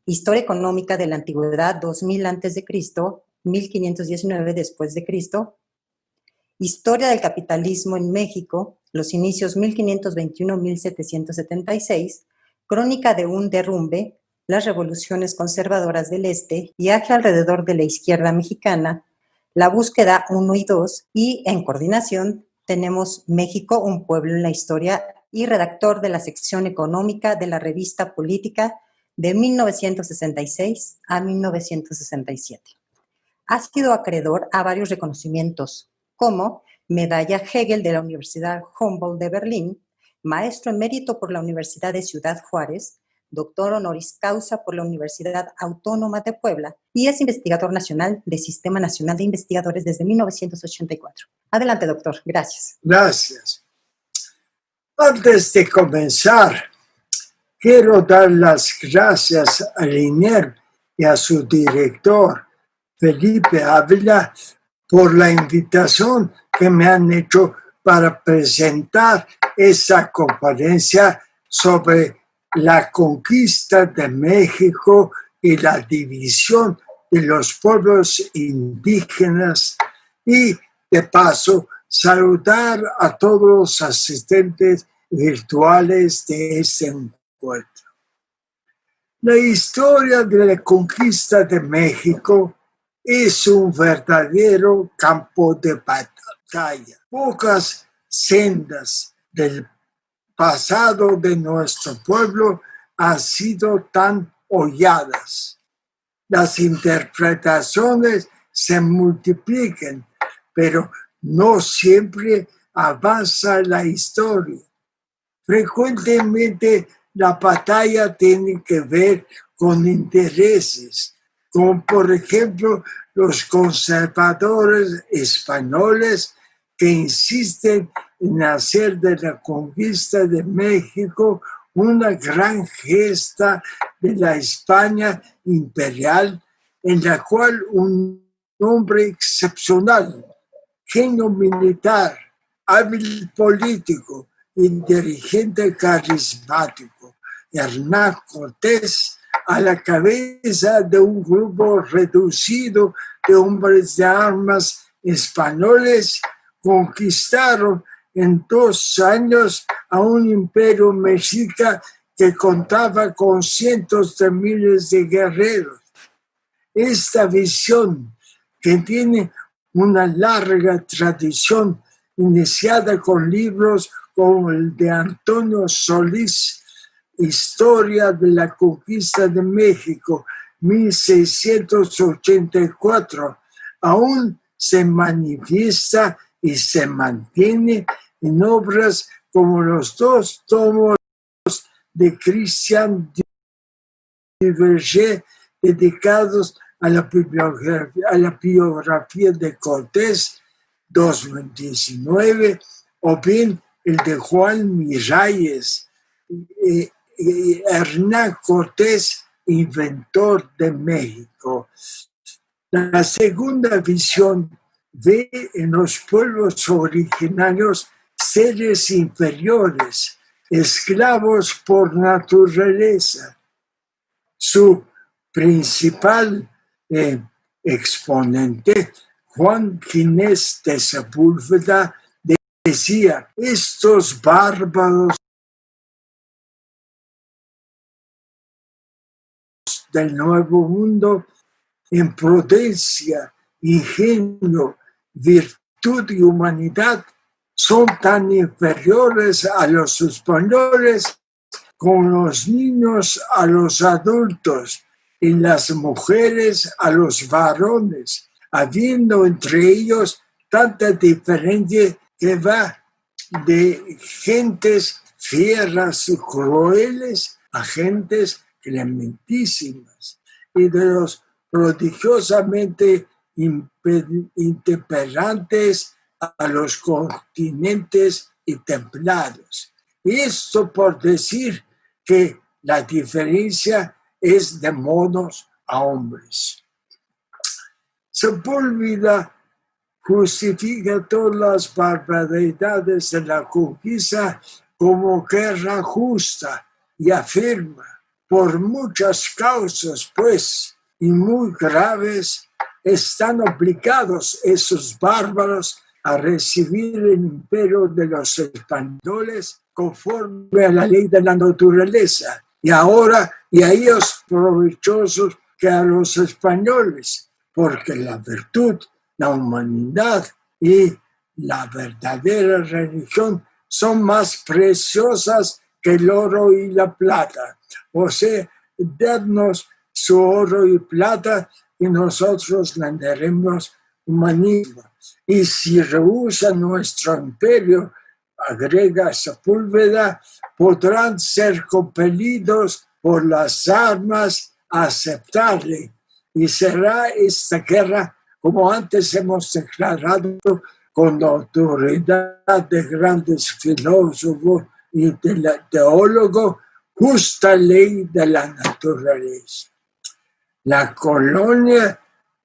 Historia económica de la antigüedad 2000 a.C., 1519 después de Cristo, Historia del capitalismo en México, los inicios 1521-1776, Crónica de un derrumbe, las revoluciones conservadoras del Este, Viaje alrededor de la izquierda mexicana, La búsqueda 1 y 2, y en coordinación tenemos México, un pueblo en la historia, y redactor de la sección económica de la revista Política de 1966 a 1967. Ha sido acreedor a varios reconocimientos, como Medalla Hegel de la Universidad Humboldt de Berlín, Maestro Emérito por la Universidad de Ciudad Juárez, Doctor Honoris Causa por la Universidad Autónoma de Puebla y es investigador nacional del Sistema Nacional de Investigadores desde 1984. Adelante, doctor. Gracias. Gracias. Antes de comenzar, quiero dar las gracias al INERV y a su director, Felipe Ávila, por la invitación que me han hecho para presentar esa conferencia sobre la conquista de México y la división de los pueblos indígenas y, de paso, saludar a todos los asistentes virtuales de este encuentro. La historia de la conquista de México es un verdadero campo de batalla. Pocas sendas del pasado de nuestro pueblo han sido tan holladas. Las interpretaciones se multiplican, pero no siempre avanza la historia. Frecuentemente la batalla tiene que ver con intereses, como por ejemplo los conservadores españoles que insisten en hacer de la conquista de México una gran gesta de la España imperial, en la cual un hombre excepcional, genio militar, hábil político y dirigente carismático, Hernán Cortés, a la cabeza de un grupo reducido de hombres de armas españoles, conquistaron en 2 años a un imperio mexica que contaba con cientos de miles de guerreros. Esta visión, que tiene una larga tradición iniciada con libros como el de Antonio Solís, Historia de la Conquista de México, 1684, aún se manifiesta y se mantiene en obras como los 2 tomos de Christian Duverger dedicados a la biografía de Cortés, 2019, o bien el de Juan Miralles, Hernán Cortés, inventor de México. La segunda visión ve en los pueblos originarios seres inferiores, esclavos por naturaleza. Su principal exponente, Juan Ginés de Sepúlveda, decía: estos bárbaros del Nuevo Mundo, en prudencia, ingenio, virtud y humanidad, son tan inferiores a los españoles como los niños a los adultos y las mujeres a los varones, habiendo entre ellos tanta diferencia que va de gentes fieras y crueles a gentes clementísimas, y de los prodigiosamente intemperantes a los continentes y templados. Esto por decir que la diferencia es de monos a hombres. Sepúlveda justifica todas las barbaridades de la conquista como guerra justa y afirma: por muchas causas, pues, y muy graves, están obligados esos bárbaros a recibir el imperio de los españoles conforme a la ley de la naturaleza. Y ahora, y a ellos provechosos que a los españoles, porque la virtud, la humanidad y la verdadera religión son más preciosas que el oro y la plata. O sea, dadnos su oro y plata y nosotros le daremos humanismo. Y si rehúsa nuestro imperio, agrega Sepúlveda, podrán ser compelidos por las armas a aceptarle. Y será esta guerra, como antes hemos declarado, con la autoridad de grandes filósofos y de teólogos, justa ley de la naturaleza. La colonia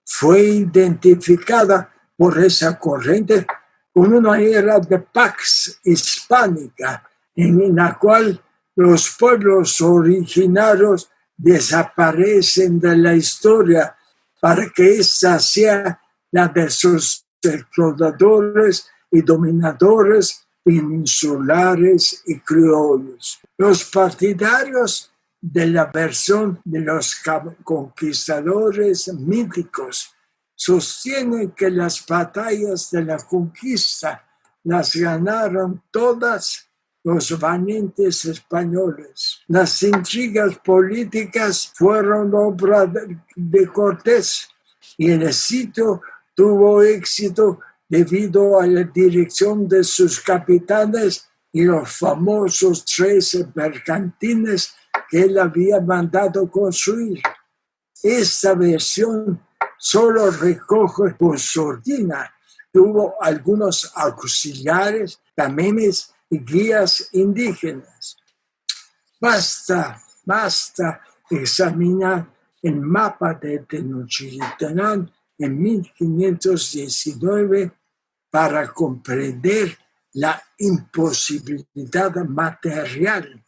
fue identificada por esa corriente con una era de pax hispánica, en la cual los pueblos originarios desaparecen de la historia para que esta sea la de sus exploradores y dominadores peninsulares y criollos. Los partidarios de la versión de los conquistadores míticos sostienen que las batallas de la conquista las ganaron todas los valientes españoles. Las intrigas políticas fueron obra de Cortés y el sitio tuvo éxito debido a la dirección de sus capitanes y los famosos 13 bergantines que él había mandado construir. Esta versión solo recoge por sordina que hubo algunos auxiliares, tamenes y guías indígenas. Basta examinar el mapa de Tenochtitlán en 1519 para comprender la imposibilidad material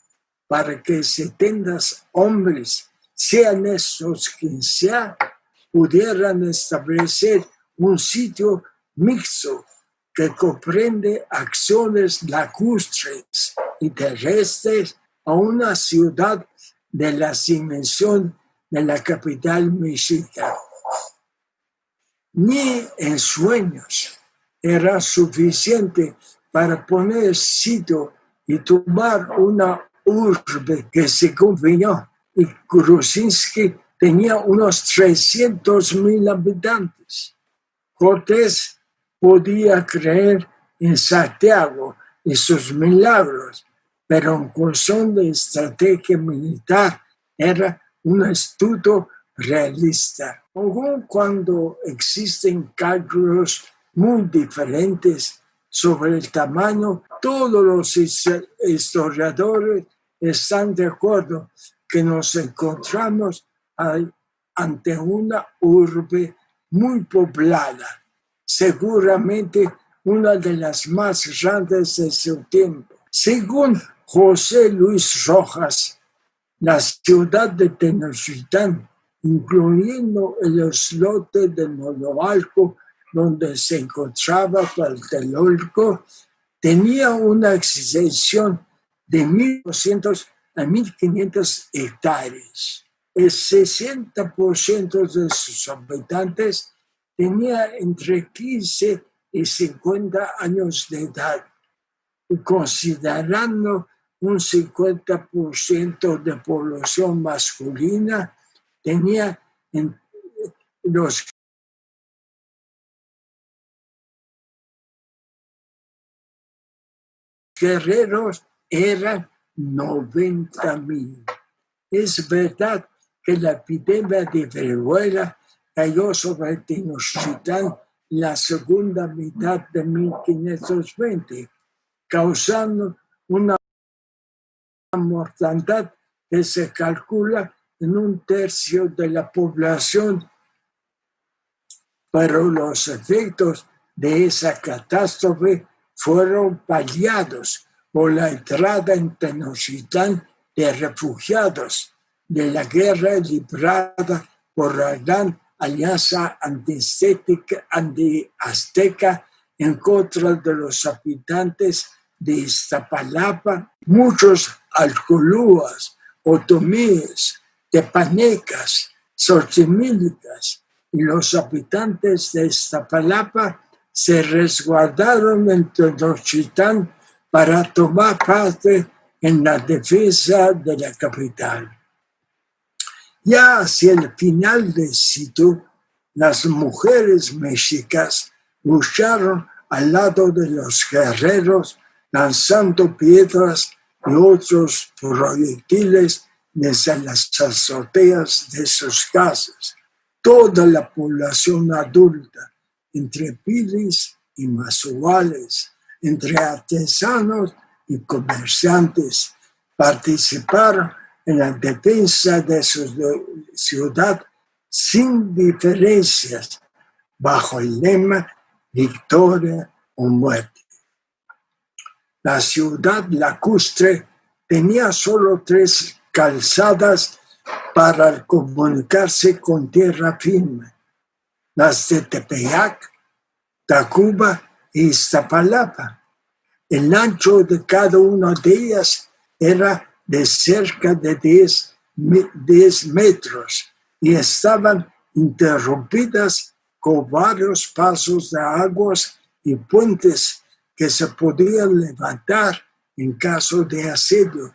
para que 70 hombres, sean estos quien sea, pudieran establecer un sitio mixto que comprende acciones lacustres y terrestres a una ciudad de la dimensión de la capital mexica. Ni en sueños era suficiente para poner sitio y tomar una urbe que, según Viñó y Kruczynski, tenía unos 300,000 habitantes. Cortés podía creer en Santiago y sus milagros, pero en cuestión de estrategia militar era un astuto realista. Aun cuando existen cálculos muy diferentes sobre el tamaño, todos los historiadores están de acuerdo que nos encontramos ante una urbe muy poblada, seguramente una de las más grandes de su tiempo. Según José Luis Rojas, la ciudad de Tenochtitlán, incluyendo el islote de Noloalco, donde se encontraba Tlatelolco, tenía una extensión de 1,200 a 1,500 hectáreas. El 60% de sus habitantes tenía entre 15 y 50 años de edad, y considerando un 50% de población masculina, tenía los guerreros eran 90,000. Es verdad que la epidemia de viruela cayó sobre Tenochtitlán la segunda mitad de 1520, causando una mortandad que se calcula en 1/3 de la población, pero los efectos de esa catástrofe fueron paliados por la entrada en Tenochtitlán de refugiados de la guerra librada por la gran alianza anti-azteca en contra de los habitantes de Iztapalapa. Muchos alcolúas, otomíes, tepanecas, xochimilcas y los habitantes de Iztapalapa se resguardaron en Tenochtitlán para tomar parte en la defensa de la capital. Ya hacia el final del sitio, las mujeres mexicas lucharon al lado de los guerreros, lanzando piedras y otros proyectiles desde las azoteas de sus casas. Toda la población adulta, entre pilis y mazuales, entre artesanos y comerciantes, participaron en la defensa de su ciudad sin diferencias, bajo el lema victoria o muerte. La ciudad lacustre tenía solo 3 calzadas para comunicarse con tierra firme: las de Tepeyac, Tacuba y Iztapalapa. El ancho de cada una de ellas era de cerca de 10 metros y estaban interrumpidas con varios pasos de aguas y puentes que se podían levantar en caso de asedio.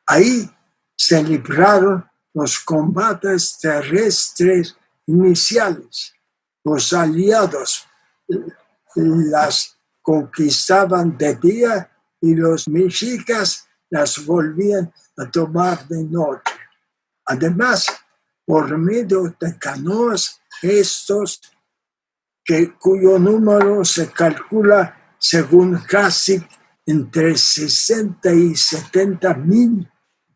Ahí se libraron los combates terrestres iniciales. Los aliados las conquistaban de día y los mexicas las volvían a tomar de noche. Además, por medio de canoas, cuyo número se calcula según Hasek entre 60 y 70 mil,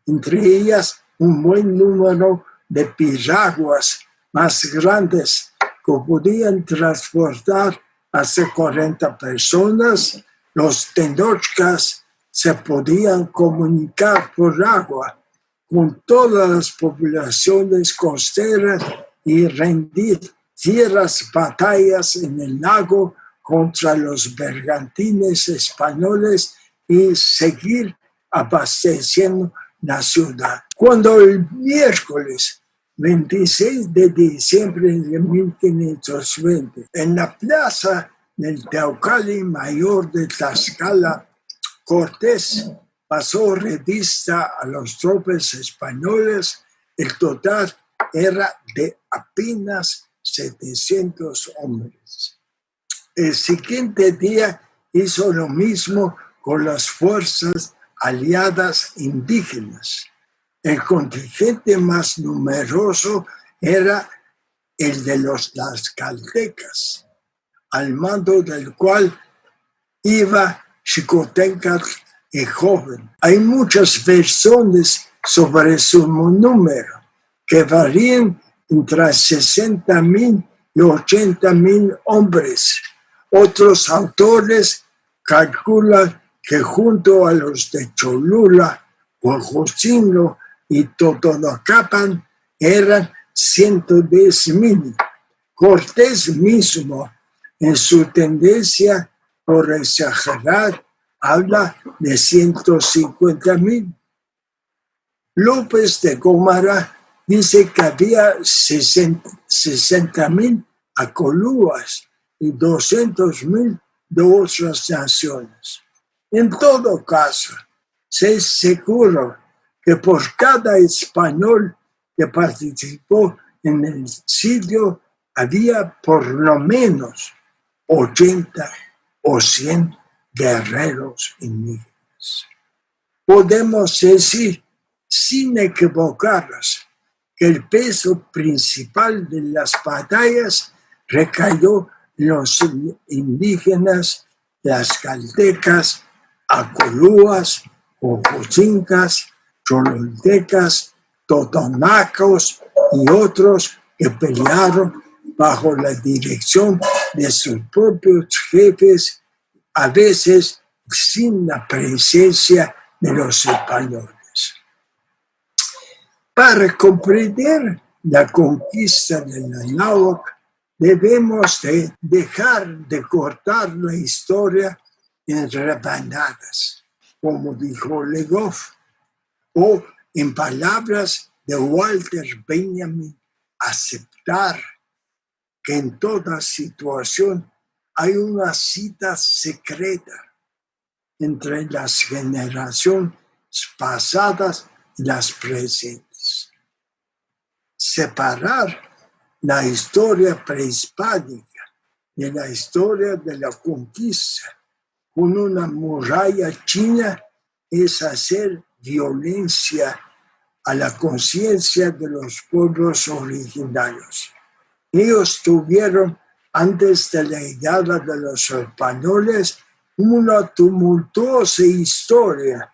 entre ellas un buen número de piraguas más grandes que podían transportar hasta 40 personas. Los tenochcas se podían comunicar por agua con todas las poblaciones costeras y rendir fieras batallas en el lago contra los bergantines españoles y seguir abasteciendo la ciudad. Cuando el miércoles 26 de diciembre de 1520, en la plaza del Teocalli Mayor de Tlaxcala, Cortés pasó revista a los tropas españoles. El total era de apenas 700 hombres. El siguiente día hizo lo mismo con las fuerzas aliadas indígenas. El contingente más numeroso era el de los tlaxcaltecas, al mando del cual iba Xicoténcatl el Joven. Hay muchas versiones sobre su número, que varían entre 60,000 y 80,000 hombres. Otros autores calculan que junto a los de Cholula, Huejotzingo y Totonacapan eran 110,000. Cortés mismo, en su tendencia por exagerar, habla de 150,000. López de Gómara dice que había 60,000 acolúas y 200,000 de otras naciones. En todo caso, se es seguro que por cada español que participó en el sitio había por lo menos 80 o 100 guerreros indígenas. Podemos decir, sin equivocarnos, que el peso principal de las batallas recayó en los indígenas tlaxcaltecas, acolúas, ojochincas, cholultecas, totonacos y otros que pelearon bajo la dirección de sus propios jefes, a veces sin la presencia de los españoles. Para comprender la conquista de Anáhuac, debemos de dejar de cortar la historia en rebanadas, como dijo Legoff, o en palabras de Walter Benjamin, aceptar que en toda situación hay una cita secreta entre las generaciones pasadas y las presentes. Separar la historia prehispánica de la historia de la conquista con una muralla china es hacer violencia a la conciencia de los pueblos originarios. Ellos tuvieron, antes de la llegada de los españoles, una tumultuosa historia.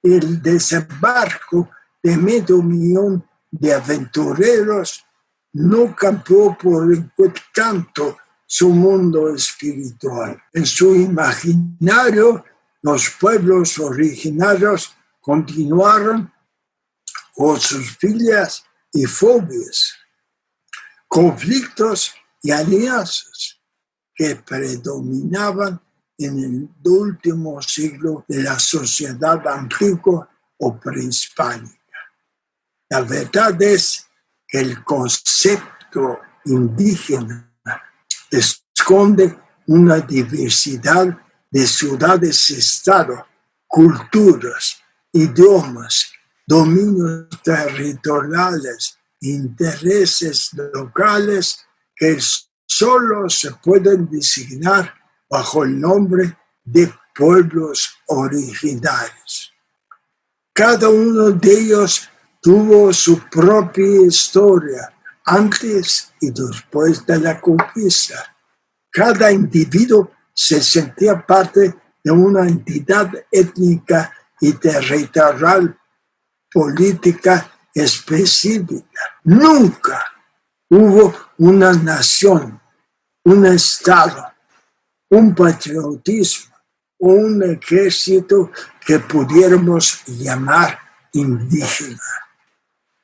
El desembarco de 500,000 de aventureros no cambió por tanto su mundo espiritual. En su imaginario, los pueblos originarios continuaron con sus filias y fobias, conflictos y alianzas que predominaban en el último siglo de la sociedad antigua o prehispánica. La verdad es que el concepto indígena esconde una diversidad de ciudades-estado, culturas, idiomas, dominios territoriales, intereses locales que solo se pueden designar bajo el nombre de pueblos originarios. Cada uno de ellos tuvo su propia historia antes y después de la conquista. Cada individuo se sentía parte de una entidad étnica y territorial política específica. Nunca hubo una nación, un estado, un patriotismo o un ejército que pudiéramos llamar indígena.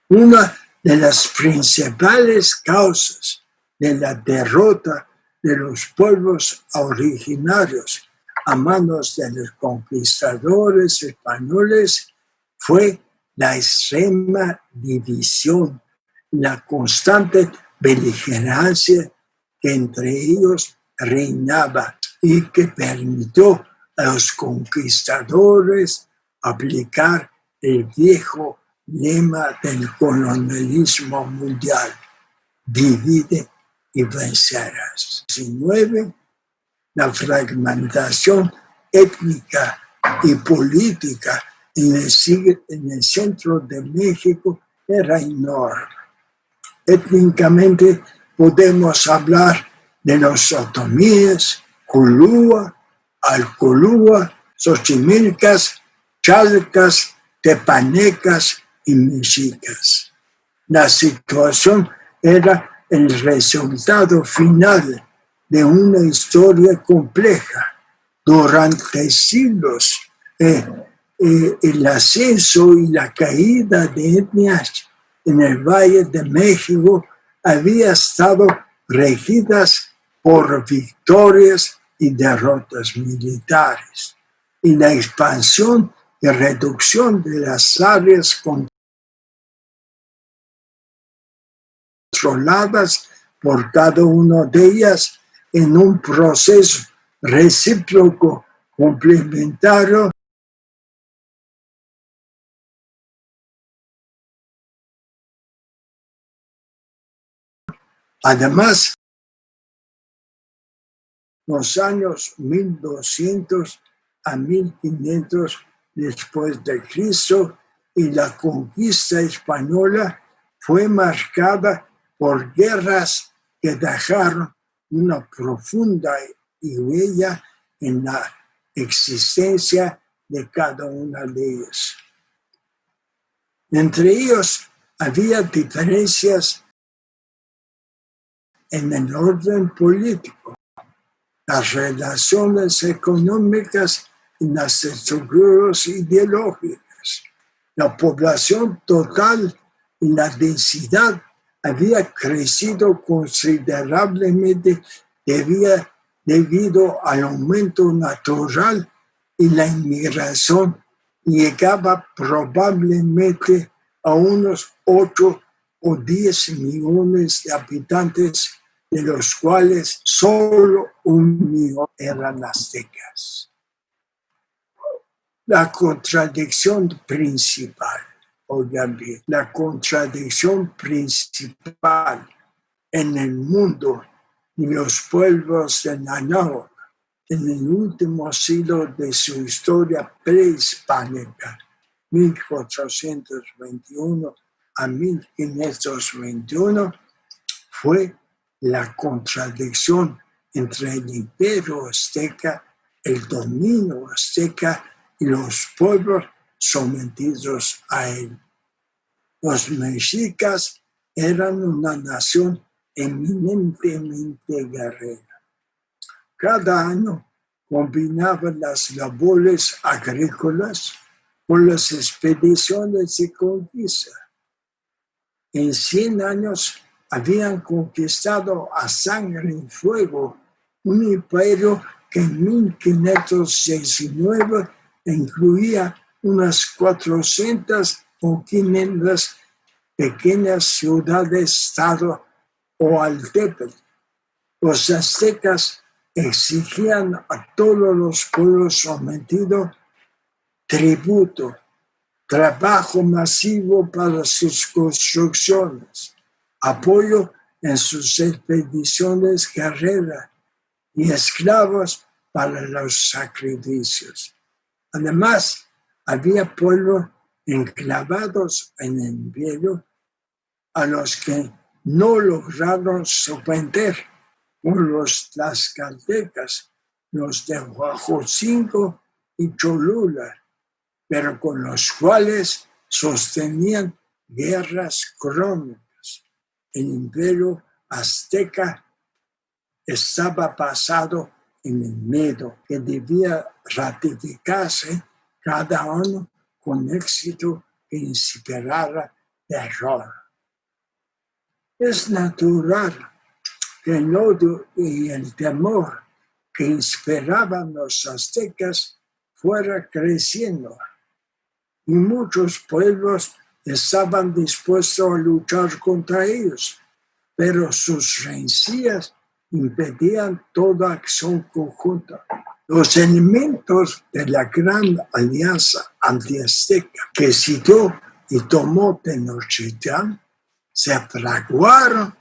Una de las principales causas de la derrota de los pueblos originarios a manos de los conquistadores españoles fue la extrema división, la constante beligerancia que entre ellos reinaba y que permitió a los conquistadores aplicar el viejo lema del colonialismo mundial: divide y vencerás. 19. La fragmentación étnica y política en el centro de México era enorme. Étnicamente podemos hablar de los otomíes, culúa, alcolúa, xochimilcas, chalcas, tepanecas y mexicas. La situación era el resultado final de una historia compleja. Durante siglos, el ascenso y la caída de etnias en el Valle de México había estado regidas por victorias y derrotas militares, y la expansión y reducción de las áreas controladas por cada una de ellas en un proceso recíproco complementario. Además, los años 1200 a 1500 después de Cristo y la conquista española fue marcada por guerras que dejaron una profunda huella en la existencia de cada una de ellas. Entre ellos había diferencias en el orden político, las relaciones económicas y las estructuras ideológicas. La población total y la densidad había crecido considerablemente debido al aumento natural y la inmigración, llegaba probablemente a unos 8 o 10 millones de habitantes, de los cuales solo 1 millón eran aztecas. La contradicción principal, oigan bien, la contradicción principal en el mundo de los pueblos de Nanáhuac en el último siglo de su historia prehispánica, 1421 a 1521, fue la contradicción entre el imperio azteca, el dominio azteca y los pueblos sometidos a él. Los mexicas eran una nación eminentemente guerrera. Cada año combinaban las labores agrícolas con las expediciones de conquista. En 100 años habían conquistado a sangre y fuego un imperio que en 1519 incluía unas 400 o 500 pequeñas ciudades-estado o altepetl. Los aztecas exigían a todos los pueblos sometidos tributo, trabajo masivo para sus construcciones, apoyo en sus expediciones guerreras y esclavos para los sacrificios. Además, había pueblos enclavados en el imperio a los que no lograron someter, como los tlaxcaltecas, los de Huajotzingo y Cholula, pero con los cuales sostenían guerras crónicas. El imperio azteca estaba basado en el miedo, que debía ratificarse cada año con éxito que inspirara terror. Es natural que el odio y el temor que inspiraban los aztecas fuera creciendo, y muchos pueblos estaban dispuestos a luchar contra ellos, pero sus rencillas impedían toda acción conjunta. Los elementos de la Gran Alianza Antiazteca que siguió y tomó Tenochtitlán se fraguaron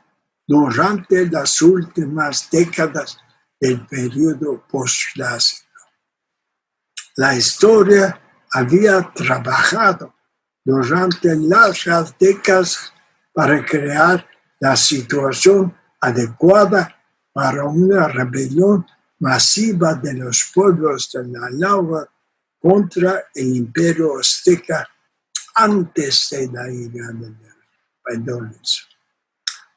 durante las últimas décadas del periodo postclásico. La historia había trabajado durante largas décadas para crear la situación adecuada para una rebelión masiva de los pueblos de Nanáhuac contra el imperio azteca antes de la llegada de los españoles.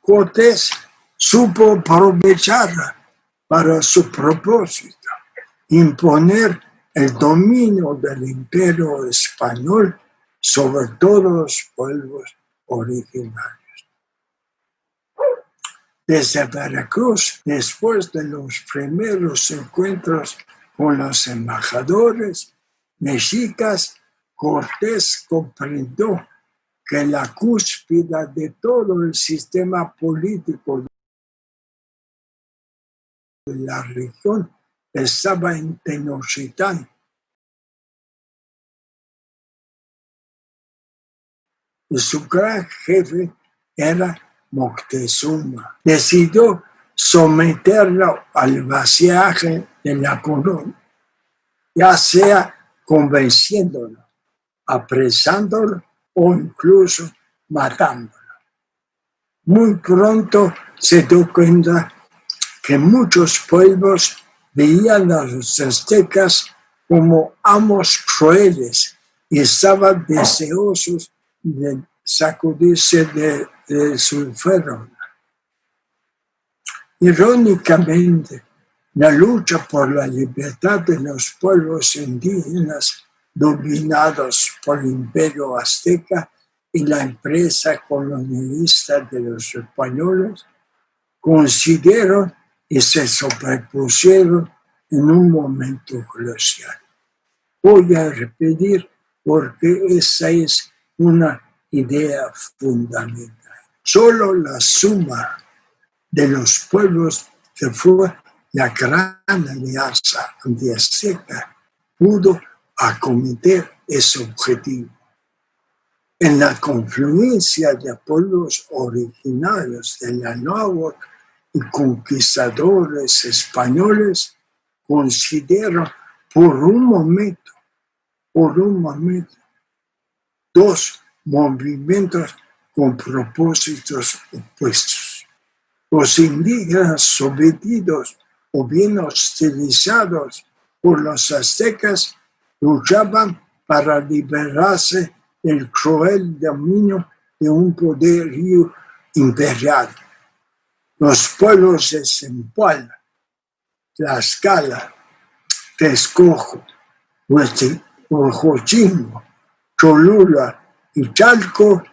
Cortés supo aprovecharla para su propósito, imponer el dominio del imperio español sobre todos los pueblos originarios. Desde Veracruz, después de los primeros encuentros con los embajadores mexicas, Cortés comprendió que la cúspide de todo el sistema político de la región estaba en Tenochtitlán. Y su gran jefe era Moctezuma. Decidió someterlo al vaciaje de la corona, ya sea convenciéndolo, apresándolo o incluso matándolo. Muy pronto se dio cuenta que muchos pueblos veían a los aztecas como amos crueles y estaban deseosos de sacudirse de su ferro. Irónicamente, la lucha por la libertad de los pueblos indígenas dominados por el imperio azteca y la empresa colonialista de los españoles coincidieron y se superpusieron en un momento crucial. Voy a repetir porque esa es una idea fundamental. Solo la suma de los pueblos que fue la gran alianza antiazteca pudo acometer ese objetivo. En la confluencia de pueblos originarios de la náhuatl y conquistadores españoles, considero por un momento, dos movimientos con propósitos opuestos. Los indígenas sometidos o bien hostilizados por los aztecas luchaban para liberarse del cruel dominio de un poderío imperial. Los pueblos de Zempoala, Tlaxcala, Texcoco, Huejotzingo, Cholula y Chalco,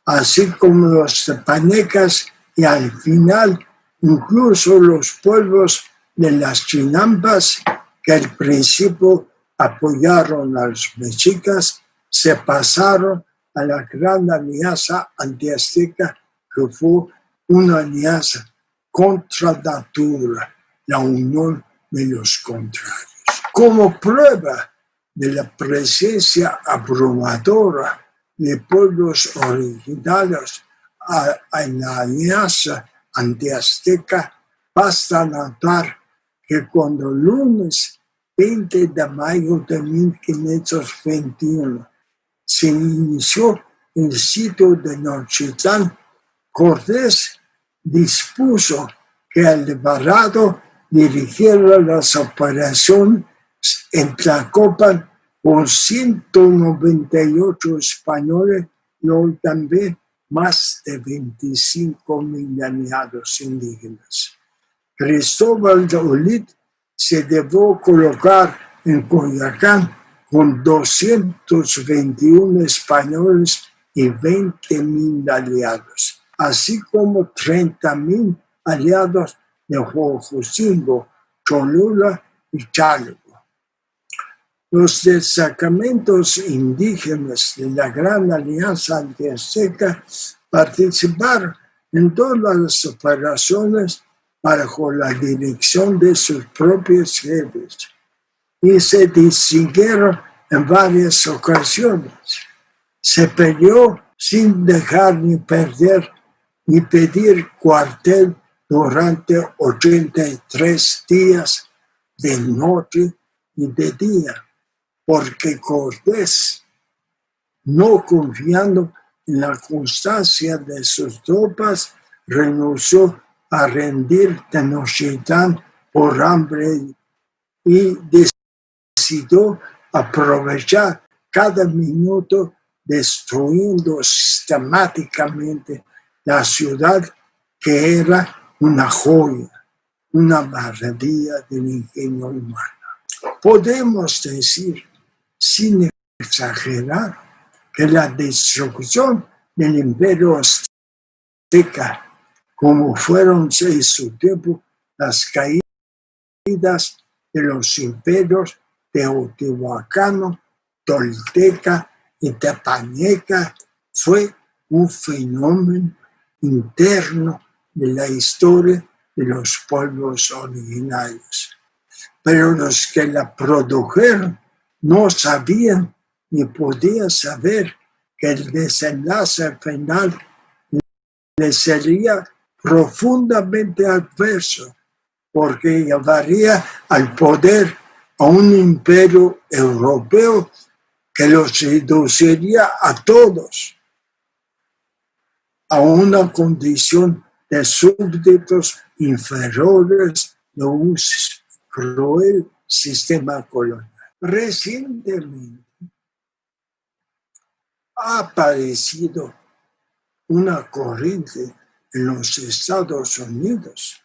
así como los tepanecas y al final incluso los pueblos de las Chinampas que al principio apoyaron a los mexicas, se pasaron a la gran alianza antiazteca, que fue una alianza contra natura, la unión de los contrarios. Como prueba de la presencia abrumadora de pueblos originarios en la alianza antiazteca, basta notar que cuando el lunes 20 de mayo de 1521 se inició el sitio de Nochitlán, Cortés dispuso que Alvarado dirigiera las operaciones en Tlacopan con 198 españoles y hoy también más de 25,000 aliados indígenas. Cristóbal de Olid se debió colocar en Coyoacán con 221 españoles y 20,000 aliados, así como 30,000 aliados de Huejotzingo, Cholula y Chalco. Los destacamentos indígenas de la Gran Alianza Antiazteca participaron en todas las operaciones bajo la dirección de sus propios jefes y se distinguieron en varias ocasiones. Se peleó sin dejar ni perder ni pedir cuartel durante 83 días de noche y de día, porque Cortés, no confiando en la constancia de sus tropas, renunció a rendir Tenochtitlán por hambre y decidió aprovechar cada minuto destruyendo sistemáticamente la ciudad, que era una joya, una maravilla del ingenio humano. Podemos decir, sin exagerar, que la destrucción del imperio azteca, como fueron en su tiempo las caídas de los imperios teotihuacano, tolteca y tepaneca, fue un fenómeno interno de la historia de los pueblos originarios. Pero los que la produjeron no sabían ni podían saber que el desenlace final les sería profundamente adverso, porque llevaría al poder a un imperio europeo que los reduciría a todos a una condición de súbditos inferiores de un cruel sistema colonial. Recientemente ha aparecido una corriente en los Estados Unidos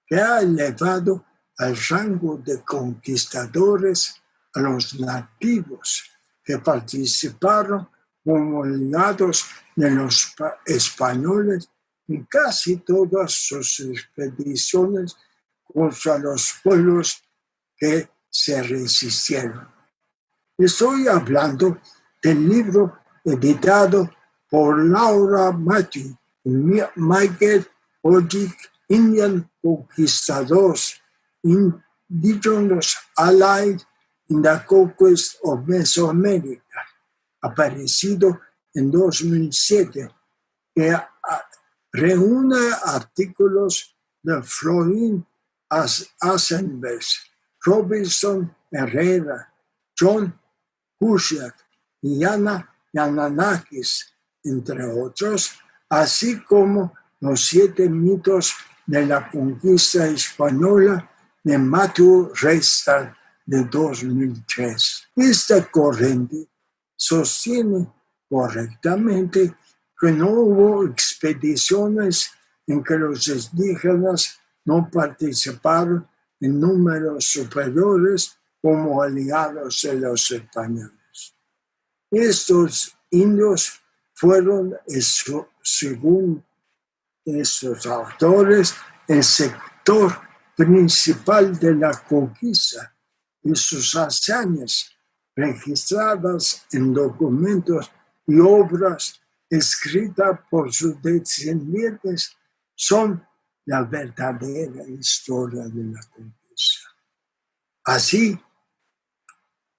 que ha elevado al rango de conquistadores a los nativos que participaron como aliados de los españoles en casi todas sus expediciones contra los pueblos que se resistieron. Estoy hablando del libro editado por Laura Matthew y Michael Ojik, Indian Conquistadors, Indigenous Allies in the Conquest of Mesoamerica, aparecido en 2007, que reúne artículos de Florin Asenberg, Robinson Herrera, John Cusack y Ana Yananakis, entre otros, así como los 7 mitos de la conquista española de Matthew Restal de 2003. Esta corriente sostiene correctamente que no hubo expediciones en que los indígenas no participaron en números superiores como aliados de los españoles. Estos indios fueron, según estos autores, el sector principal de la conquista y sus hazañas registradas en documentos y obras escritas por sus descendientes son la verdadera historia de la conquista. Así,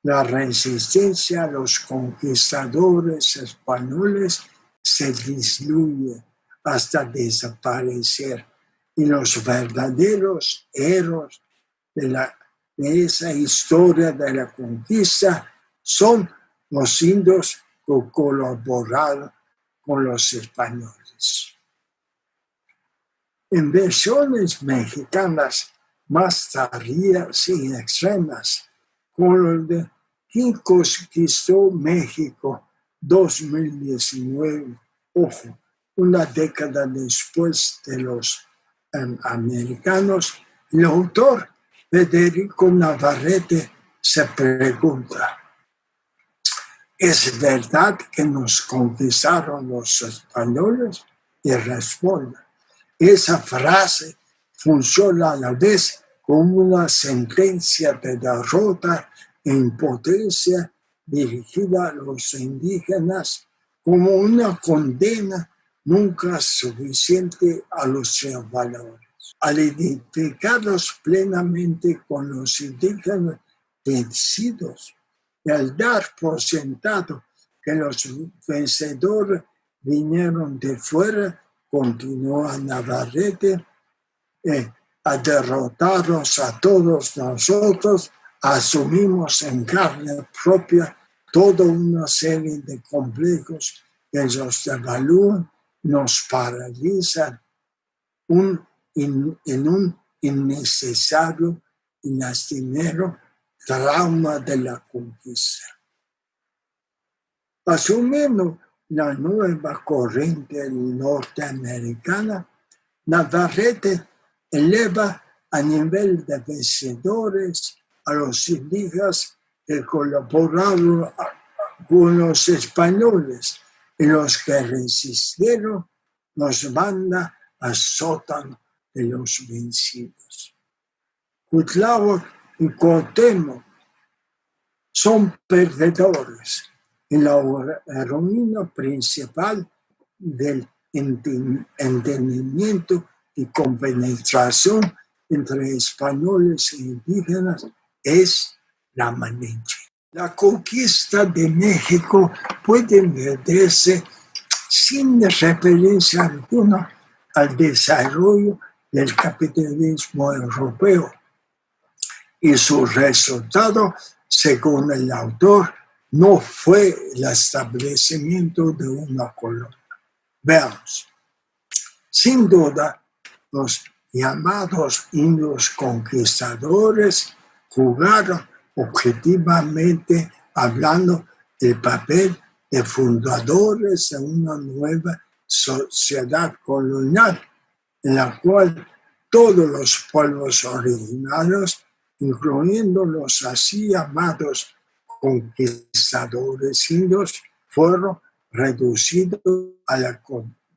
la resistencia a los conquistadores españoles se diluye hasta desaparecer y los verdaderos héroes de esa historia de la conquista son los indios que colaboraron con los españoles. En versiones mexicanas más tardías y extremas, como el de ¿Quién conquistó México 2019? Ojo, una década después de los americanos, el autor Federico Navarrete se pregunta: ¿es verdad que nos conquistaron los españoles? Y responde: esa frase funciona a la vez como una sentencia de derrota e impotencia dirigida a los indígenas, como una condena nunca suficiente a los valores. Al identificarlos plenamente con los indígenas vencidos y al dar por sentado que los vencedores vinieron de fuera, continúa Navarrete, a derrotarnos a todos nosotros, asumimos en carne propia toda una serie de complejos que nos devalúan, nos paralizan en un innecesario y lastimero trauma de la conquista. Asumiendo la nueva corriente norteamericana, Navarrete eleva a nivel de vencedores a los indígenas que colaboraron con los españoles y los que resistieron los manda al sótano de los vencidos. Cuitláhuac y Cuauhtémoc son perdedores y la heroína principal del entendimiento y compenetración entre españoles e indígenas es la Malinche. La conquista de México puede entenderse sin referencia alguna al desarrollo del capitalismo europeo y su resultado, según el autor, no fue el establecimiento de una colonia. Veamos. Sin duda, los llamados indios conquistadores jugaron objetivamente hablando el papel de fundadores de una nueva sociedad colonial, en la cual todos los pueblos originarios, incluyendo los así llamados conquistadores indios, fueron reducido a la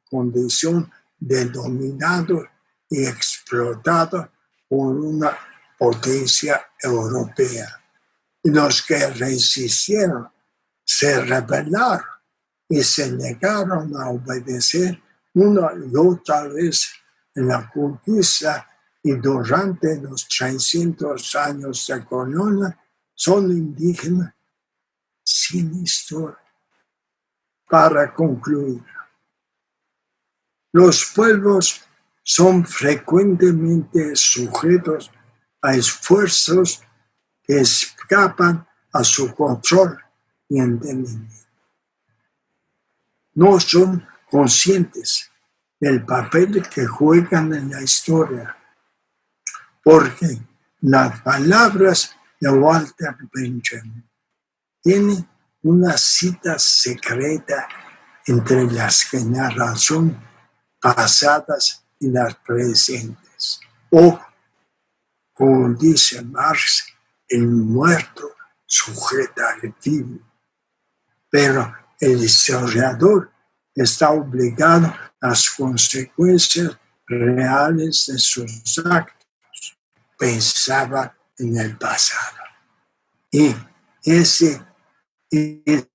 condición de dominado y explotado por una potencia europea. Y los que resistieron se rebelaron y se negaron a obedecer una y otra vez en la conquista, y durante los 300 años de colonia son indígenas sin historia. Para concluir, los pueblos son frecuentemente sujetos a esfuerzos que escapan a su control y entendimiento. No son conscientes del papel que juegan en la historia, porque las palabras de Walter Benjamin tienen una cita secreta entre las generaciones pasadas y las presentes. O, como dice Marx, el muerto sujeta al vivo. Pero el historiador está obligado a las consecuencias reales de sus actos. Pensaba en el pasado. Y ese es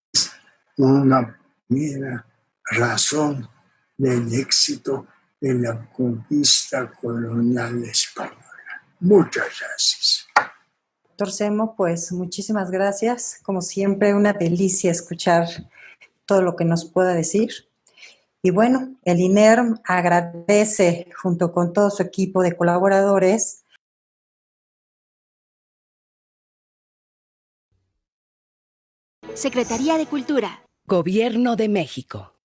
una primera razón del éxito de la conquista colonial española. Muchas gracias. Doctor Semo, pues muchísimas gracias. Como siempre, una delicia escuchar todo lo que nos pueda decir. Y bueno, el INERM agradece, junto con todo su equipo de colaboradores, Secretaría de Cultura. Gobierno de México.